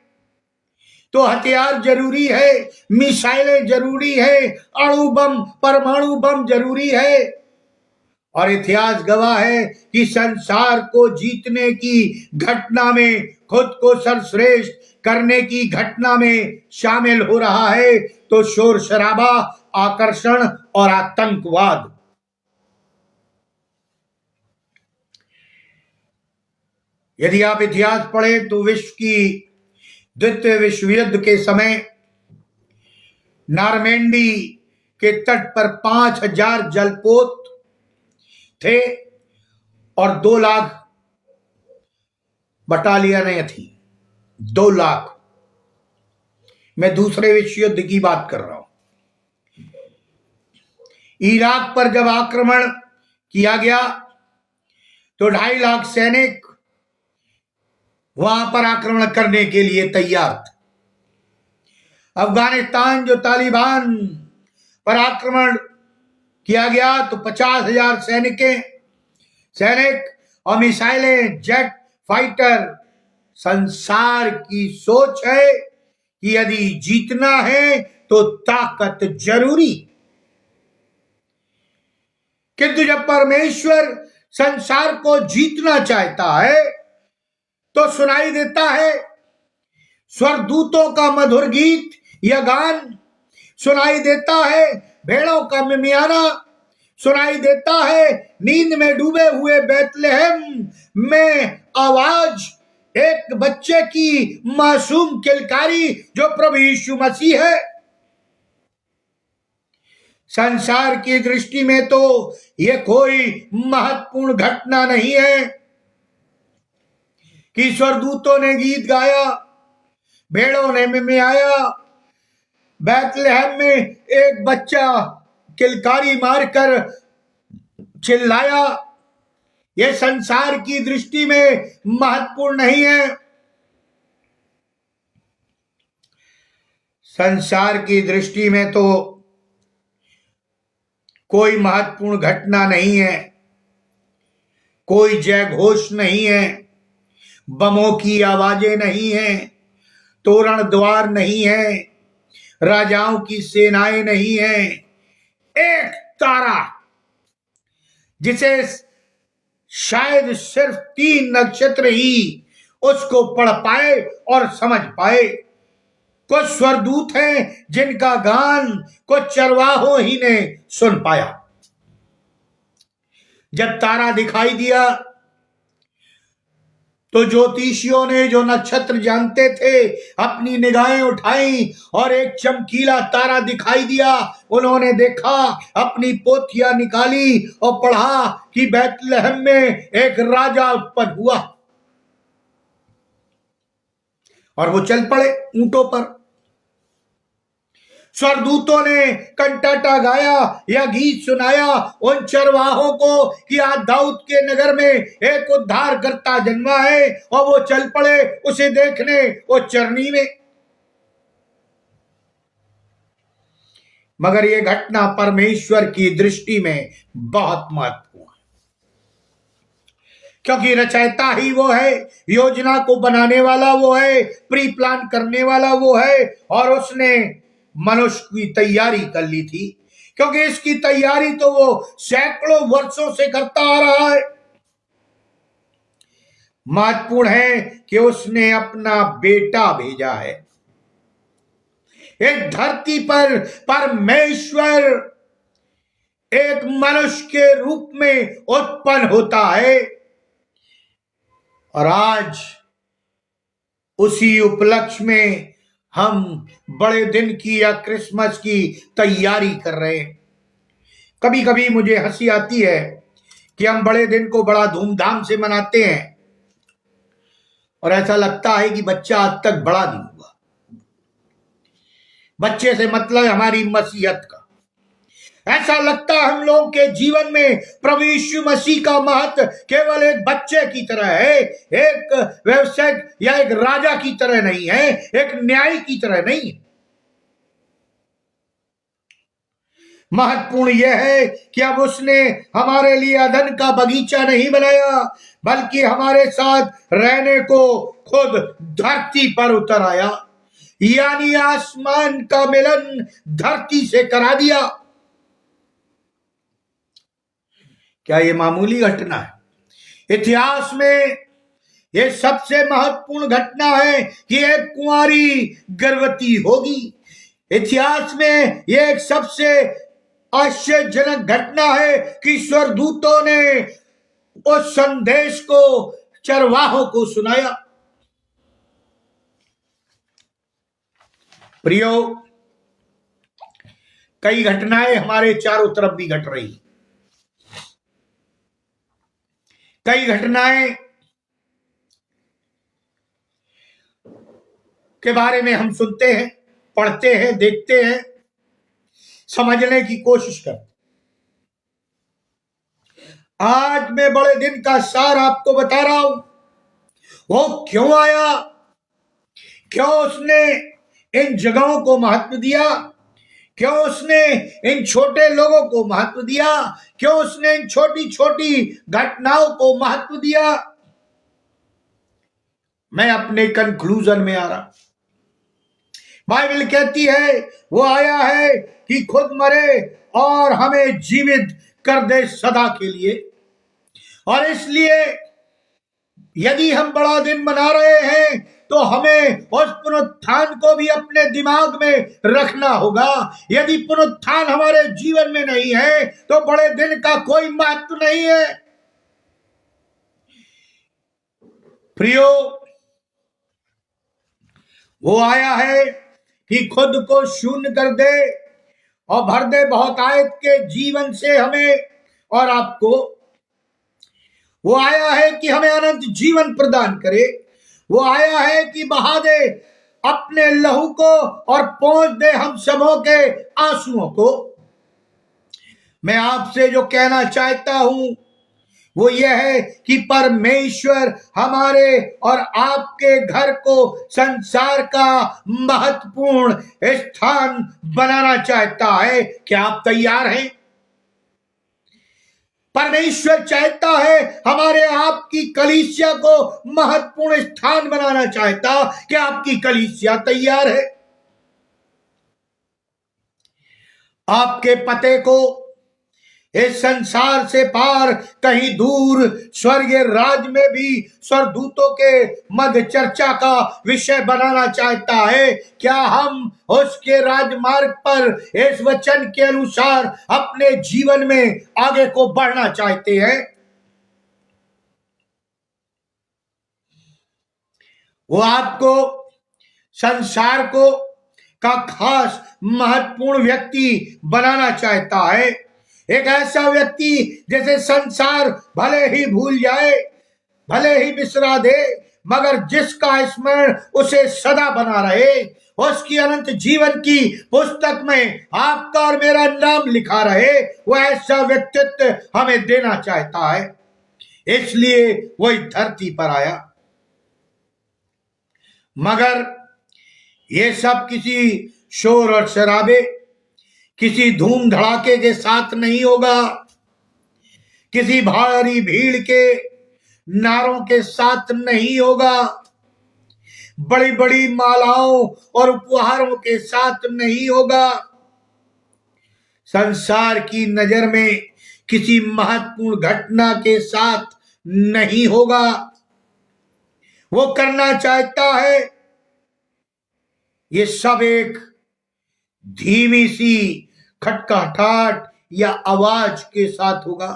तो हथियार जरूरी है, मिसाइलें जरूरी है, अणु बम, परमाणु बम जरूरी है। और इतिहास गवाह है कि संसार को जीतने की घटना में, खुद को सर्वश्रेष्ठ करने की घटना में शामिल हो रहा है तो शोर शराबा, आकर्षण और आतंकवाद। यदि आप इतिहास पढ़ें तो विश्व की द्वितीय विश्व युद्ध के समय नॉर्मैंडी के तट पर 5000 जलपोत थे और 2 लाख बटालियनें थी। 2 लाख। मैं दूसरे विश्व युद्ध की बात कर रहा हूं। इराक पर जब आक्रमण किया गया तो 2.5 लाख सैनिक वहां पर आक्रमण करने के लिए तैयार थे। अफगानिस्तान जो तालिबान पर आक्रमण किया गया तो 50,000 सैनिक और मिसाइलें, जेट फाइटर। संसार की सोच है कि यदि जीतना है तो ताकत जरूरी, किंतु जब परमेश्वर संसार को जीतना चाहता है तो सुनाई देता है स्वर्गदूतों का मधुर गीत या गान, सुनाई देता है भेड़ों का मिमियाना, सुनाई देता है नींद में डूबे हुए बैतलहम में आवाज एक बच्चे की मासूम किलकारी जो प्रभु यीशु मसीह है। संसार की दृष्टि में तो यह कोई महत्वपूर्ण घटना नहीं है कि स्वर्गदूतों ने गीत गाया, भेड़ों ने मिमियाया, बैतलहम में एक बच्चा किलकारी मारकर चिल्लाया। यह संसार की दृष्टि में महत्वपूर्ण नहीं है। संसार की दृष्टि में तो कोई महत्वपूर्ण घटना नहीं है, कोई जय घोष नहीं है, बमों की आवाजें नहीं है, तोरण द्वार नहीं है, राजाओं की सेनाएं नहीं है। एक तारा जिसे शायद सिर्फ 3 नक्षत्र ही उसको पढ़ पाए और समझ पाए। कुछ स्वर्गदूत हैं जिनका गान कुछ चरवाहों ही ने सुन पाया। जब तारा दिखाई दिया तो ज्योतिषियों ने, जो नक्षत्र जानते थे, अपनी निगाहें उठाई और एक चमकीला तारा दिखाई दिया। उन्होंने देखा, अपनी पोथियां निकाली और पढ़ा कि बैतलहम में एक राजा उत्पन्न हुआ। और वो चल पड़े ऊंटों पर। स्वर्गदूतों ने कंटाटा गाया या गीत सुनाया उन चरवाहों को कि आज दाऊद के नगर में एक उद्धारकर्ता जन्मा है, और वो चल पड़े उसे देखने वो चरनी में। मगर ये घटना परमेश्वर की दृष्टि में बहुत महत्वपूर्ण है, क्योंकि रचयिता ही वो है, योजना को बनाने वाला वो है, प्री प्लान करने वाला वो है, और उसने मनुष्य की तैयारी कर ली थी, क्योंकि इसकी तैयारी तो वो सैकड़ों वर्षों से करता आ रहा है। महत्वपूर्ण है कि उसने अपना बेटा भेजा है। एक धरती पर परमेश्वर एक मनुष्य के रूप में उत्पन्न होता है, और आज उसी उपलक्ष्य में हम बड़े दिन की या क्रिसमस की तैयारी कर रहे हैं। कभी कभी मुझे हंसी आती है कि हम बड़े दिन को बड़ा धूमधाम से मनाते हैं और ऐसा लगता है कि बच्चा आज तक बड़ा नहीं हुआ। बच्चे से मतलब हमारी मसीहत का। ऐसा लगता है हम लोगों के जीवन में प्रभु यीशु मसीह का महत्व केवल एक बच्चे की तरह है, एक व्यवसायिक या एक राजा की तरह नहीं है, एक न्यायी की तरह नहीं है। महत्वपूर्ण यह है कि अब उसने हमारे लिए अदन का बगीचा नहीं बनाया, बल्कि हमारे साथ रहने को खुद धरती पर उतर आया, यानी आसमान का मिलन धरती से करा दिया। क्या ये मामूली घटना है? इतिहास में यह सबसे महत्वपूर्ण घटना है कि एक कुंवारी गर्भवती होगी। इतिहास में यह एक सबसे आश्चर्यजनक घटना है कि स्वर्गदूतों ने उस संदेश को चरवाहों को सुनाया। प्रियो, कई घटनाएं हमारे चारों तरफ भी घट रही, कई घटनाएं के बारे में हम सुनते हैं, पढ़ते हैं, देखते हैं, समझने की कोशिश करते। आज मैं बड़े दिन का सार आपको बता रहा हूं। वो क्यों आया, क्यों उसने इन जगहों को महत्व दिया, क्यों उसने इन छोटे लोगों को महत्व दिया, क्यों उसने इन छोटी छोटी घटनाओं को महत्व दिया। मैं अपने कंक्लूजन में आ रहा। बाइबल कहती है वो आया है कि खुद मरे और हमें जीवित कर दे सदा के लिए। और इसलिए यदि हम बड़ा दिन मना रहे हैं तो हमें उस पुनरुत्थान को भी अपने दिमाग में रखना होगा। यदि पुनरुत्थान हमारे जीवन में नहीं है तो बड़े दिन का कोई महत्व नहीं है। प्रियो, वो आया है कि खुद को शून्य कर दे और भर दे बहुत आयत के जीवन से हमें और आपको। वो आया है कि हमें अनंत जीवन प्रदान करे। वो आया है कि बहा दे अपने लहू को और पहुंच दे हम सबों के आंसुओं को। मैं आपसे जो कहना चाहता हूं वो यह है कि परमेश्वर हमारे और आपके घर को संसार का महत्वपूर्ण स्थान बनाना चाहता है। क्या आप तैयार हैं? परमेश्वर चाहता है हमारे आपकी कलीसिया को महत्वपूर्ण स्थान बनाना चाहता। क्या आपकी कलीसिया तैयार है? आपके पते को इस संसार से पार कहीं दूर स्वर्गीय राज में भी स्वर्गदूतों के मध्य चर्चा का विषय बनाना चाहता है। क्या हम उसके राजमार्ग पर इस वचन के अनुसार अपने जीवन में आगे को बढ़ना चाहते हैं? वो आपको संसार को का खास महत्वपूर्ण व्यक्ति बनाना चाहता है। एक ऐसा व्यक्ति जैसे संसार भले ही भूल जाए, भले ही बिसरा दे, मगर जिसका स्मरण उसे सदा बना रहे, उसकी अनंत जीवन की पुस्तक में आपका और मेरा नाम लिखा रहे, वो ऐसा व्यक्तित्व हमें देना चाहता है। इसलिए वो इस धरती पर आया। मगर ये सब किसी शोर और शराबे, किसी धूम धड़ाके के साथ नहीं होगा, किसी भारी भीड़ के नारों के साथ नहीं होगा, बड़ी बड़ी मालाओं और उपहारों के साथ नहीं होगा, संसार की नजर में किसी महत्वपूर्ण घटना के साथ नहीं होगा। वो करना चाहता है ये सब एक धीमी सी खटखटाहट या आवाज के साथ होगा,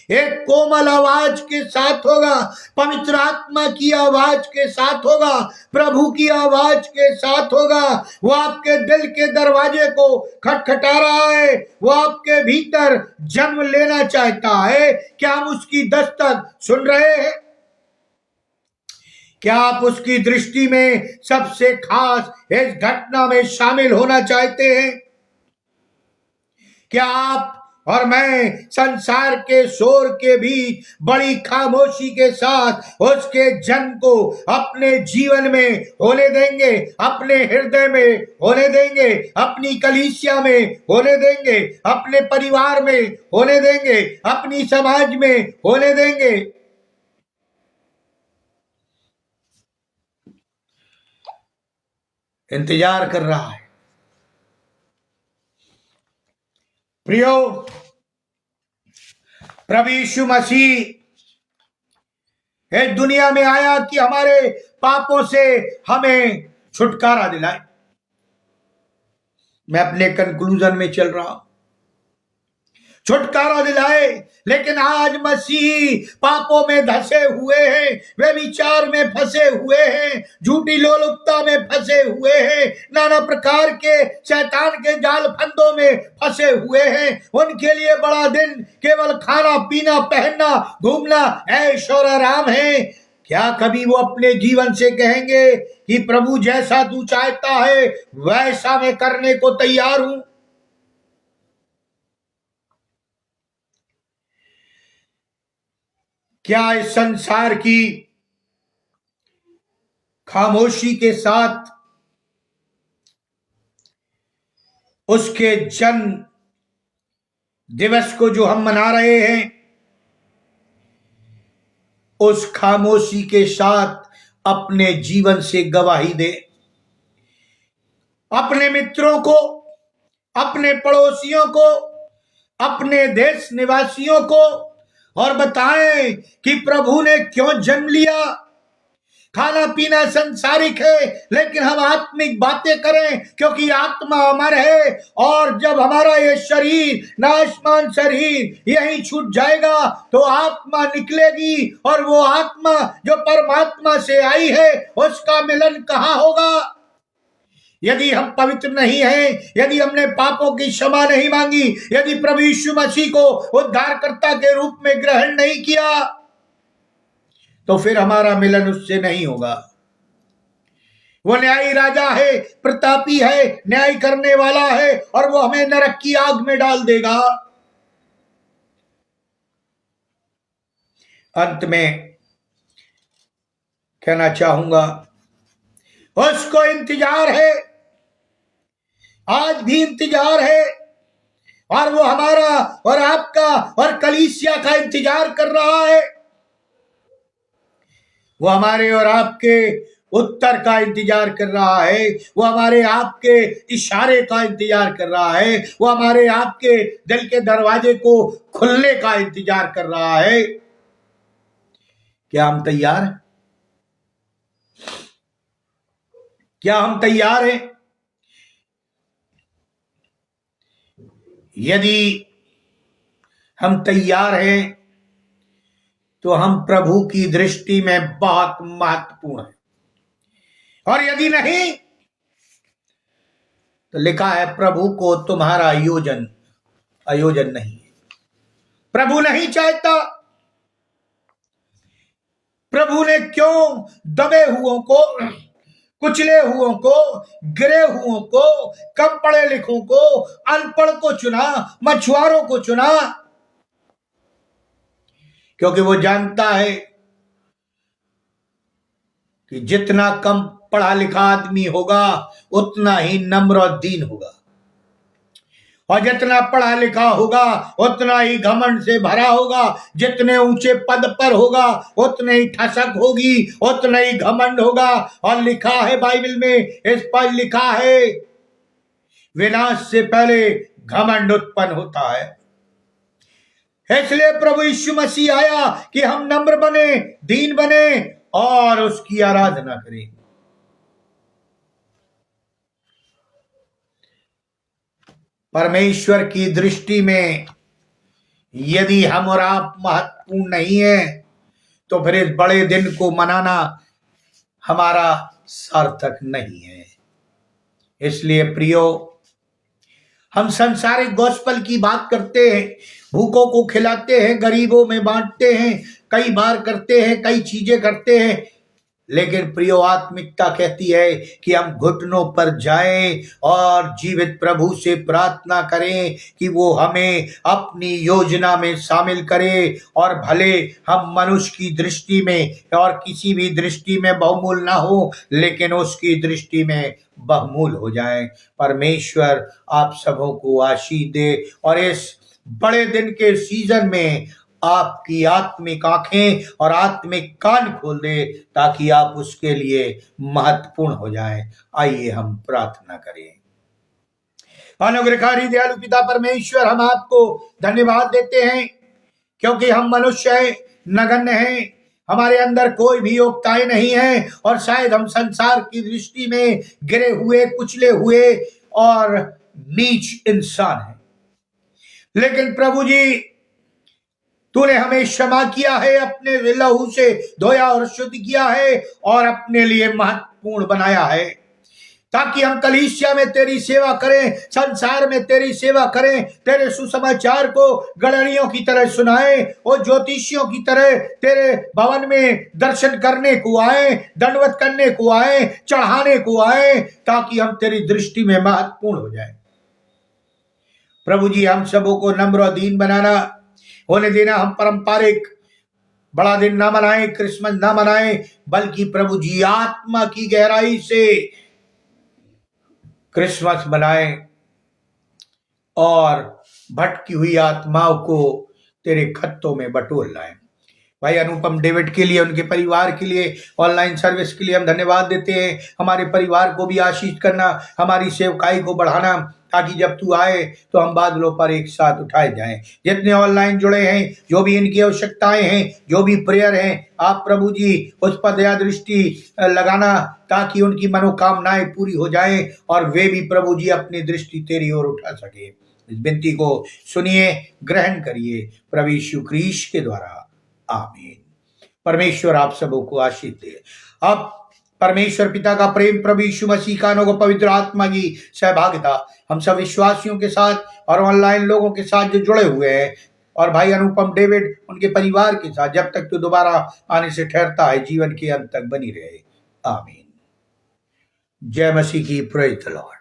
एक कोमल आवाज के साथ होगा, पवित्र आत्मा की आवाज के साथ होगा, प्रभु की आवाज के साथ होगा। वो आपके दिल के दरवाजे को खटखटा रहा है, वो आपके भीतर जन्म लेना चाहता है। क्या हम उसकी दस्तक सुन रहे हैं? क्या आप उसकी दृष्टि में सबसे खास इस घटना में शामिल होना चाहते हैं? क्या आप और मैं संसार के शोर के बीच बड़ी खामोशी के साथ उसके जन्म को अपने जीवन में होने देंगे, अपने हृदय में होने देंगे, अपनी कलीसिया में होने देंगे, अपने परिवार में होने देंगे, अपनी समाज में होने देंगे? इंतजार कर रहा है। प्रियो, प्रभु यीशु मसीह इस दुनिया में आया कि हमारे पापों से हमें छुटकारा दिलाए। मैं अपने कंक्लूजन में चल रहा हूं। छुटकारा दिलाए, लेकिन आज मसीह पापों में धसे हुए हैं, वे विचार में फंसे हुए हैं, झूठी लोलुपता में फंसे हुए हैं, नाना प्रकार के शैतान के जाल फंदों में फंसे हुए हैं। उनके लिए बड़ा दिन केवल खाना पीना पहनना घूमना ऐश और आराम है। क्या कभी वो अपने जीवन से कहेंगे कि प्रभु जैसा तू चाहता है वैसा मैं करने को तैयार हूं? क्या इस संसार की खामोशी के साथ उसके जन्म दिवस को जो हम मना रहे हैं, उस खामोशी के साथ अपने जीवन से गवाही दे? अपने मित्रों को, अपने पड़ोसियों को, अपने देश निवासियों को, और बताएं कि प्रभु ने क्यों जन्म लिया। खाना पीना संसारिक है, लेकिन हम आत्मिक बातें करें, क्योंकि आत्मा अमर है। और जब हमारा ये शरीर, नाशमान शरीर यहीं छूट जाएगा, तो आत्मा निकलेगी, और वो आत्मा जो परमात्मा से आई है, उसका मिलन कहाँ होगा? यदि हम पवित्र नहीं हैं, यदि हमने पापों की क्षमा नहीं मांगी, यदि प्रभु यीशु मसीह को उद्धारकर्ता के रूप में ग्रहण नहीं किया, तो फिर हमारा मिलन उससे नहीं होगा। वो न्यायी राजा है, प्रतापी है, न्याय करने वाला है, और वो हमें नरक की आग में डाल देगा। अंत में कहना चाहूंगा, उसको इंतजार है, आज भी इंतजार है, और वो हमारा और आपका और कलीसिया का इंतजार कर रहा है। वो हमारे और आपके उत्तर का इंतजार कर रहा है, वो हमारे आपके इशारे का इंतजार कर रहा है, वो हमारे आपके दिल के दरवाजे को खुलने का इंतजार कर रहा है। क्या हम तैयार हैं? क्या हम तैयार हैं? यदि हम तैयार हैं, तो हम प्रभु की दृष्टि में बहुत महत्वपूर्ण हैं। और यदि नहीं, तो लिखा है प्रभु को तुम्हारा आयोजन नहीं है। प्रभु नहीं चाहता। प्रभु ने क्यों दबे हुओं को, कुचले हुओं को, गिरे हुओं को, कम पढ़े लिखों को, अनपढ़ को चुना, मछुआरों को चुना? क्योंकि वो जानता है कि जितना कम पढ़ा लिखा आदमी होगा, उतना ही नम्र और दीन होगा, और जितना पढ़ा लिखा होगा, उतना ही घमंड से भरा होगा। जितने ऊंचे पद पर होगा, उतने ही ठसक होगी, उतना ही घमंड होगा। और लिखा है बाइबल में, इस पर लिखा है, विनाश से पहले घमंड उत्पन्न होता है। इसलिए प्रभु यीशु मसीह आया कि हम नम्र बने, दीन बने, और उसकी आराधना करें। परमेश्वर की दृष्टि में यदि हम और आप महत्वपूर्ण नहीं है, तो फिर इस बड़े दिन को मनाना हमारा सार्थक नहीं है। इसलिए प्रियो, हम संसारिक गॉस्पेल की बात करते हैं, भूखों को खिलाते हैं, गरीबों में बांटते हैं, कई बार करते हैं, कई चीजें करते हैं, लेकिन प्रियो आत्मिकता कहती है कि हम घुटनों पर जाएं और जीवित प्रभु से प्रार्थना करें कि वो हमें अपनी योजना में शामिल करे, और भले हम मनुष्य की दृष्टि में और किसी भी दृष्टि में बहुमूल्य ना हो, लेकिन उसकी दृष्टि में बहुमूल्य हो जाए। परमेश्वर आप सबों को आशीष दे, और इस बड़े दिन के सीजन में आपकी आत्मिक आंखें और आत्मिक कान खोल दे, ताकि आप उसके लिए महत्वपूर्ण हो जाएं। आइए हम प्रार्थना करें। अनुग्रहकारी दयालु पिता परमेश्वर, हम आपको धन्यवाद देते हैं, क्योंकि हम मनुष्य हैं, नगण्य हैं, हमारे अंदर कोई भी योग्यताएं नहीं है, और शायद हम संसार की दृष्टि में गिरे हुए, कुचले हुए और नीच इंसान हैं। लेकिन प्रभु जी, तूने हमें क्षमा किया है, अपने लहू से धोया और शुद्ध किया है, और अपने लिए महत्वपूर्ण बनाया है, ताकि हम कलीसिया में तेरी सेवा करें, संसार में तेरी सेवा करें, तेरे सुसमाचार को गड़रियों की तरह सुनाएं, और ज्योतिषियों की तरह तेरे भवन में दर्शन करने को आए, दंडवत करने को आए, चढ़ाने को आए, ताकि हम तेरी दृष्टि में महत्वपूर्ण हो जाए। प्रभु जी, हम सबों को नम्र और दीन बनाना होने देना। हम पारंपरिक बड़ा दिन ना मनाएं, क्रिसमस ना मनाएं, बल्कि प्रभु जी आत्मा की गहराई से क्रिसमस मनाएं, और भटकी हुई आत्माओं को तेरे खत्तों में बटोर लाएं। भाई अनुपम डेविड के लिए, उनके परिवार के लिए, ऑनलाइन सर्विस के लिए हम धन्यवाद देते हैं। हमारे परिवार को भी आशीष करना, हमारी सेवकाई को बढ़ाना, ताकि जब तू आए तो हम बादलों पर एक साथ उठाए जाएं। जितने ऑनलाइन जुड़े हैं, जो भी इनकी आवश्यकताएं हैं, जो भी प्रेयर हैं, आप प्रभु जी उस पर दया दृष्टि लगाना, ताकि उनकी मनोकामनाएं पूरी हो जाएं और वे भी प्रभु जी अपनी दृष्टि तेरी ओर उठा सके। इस विनती को सुनिए, ग्रहण करिए प्रभु यीशु ख्रीस्त के द्वारा, आमीन। परमेश्वर आप सबों को आशीष दे। अब परमेश्वर पिता का प्रेम, प्रभु यीशु मसीह का अनुग्रह, पवित्र आत्मा की सहभागिता हम सब विश्वासियों के साथ और ऑनलाइन लोगों के साथ जो जुड़े हुए हैं, और भाई अनुपम डेविड उनके परिवार के साथ, जब तक तो दोबारा आने से ठहरता है, जीवन के अंत तक बनी रहे, आमीन। जय मसीह की, प्रेज द लॉर्ड।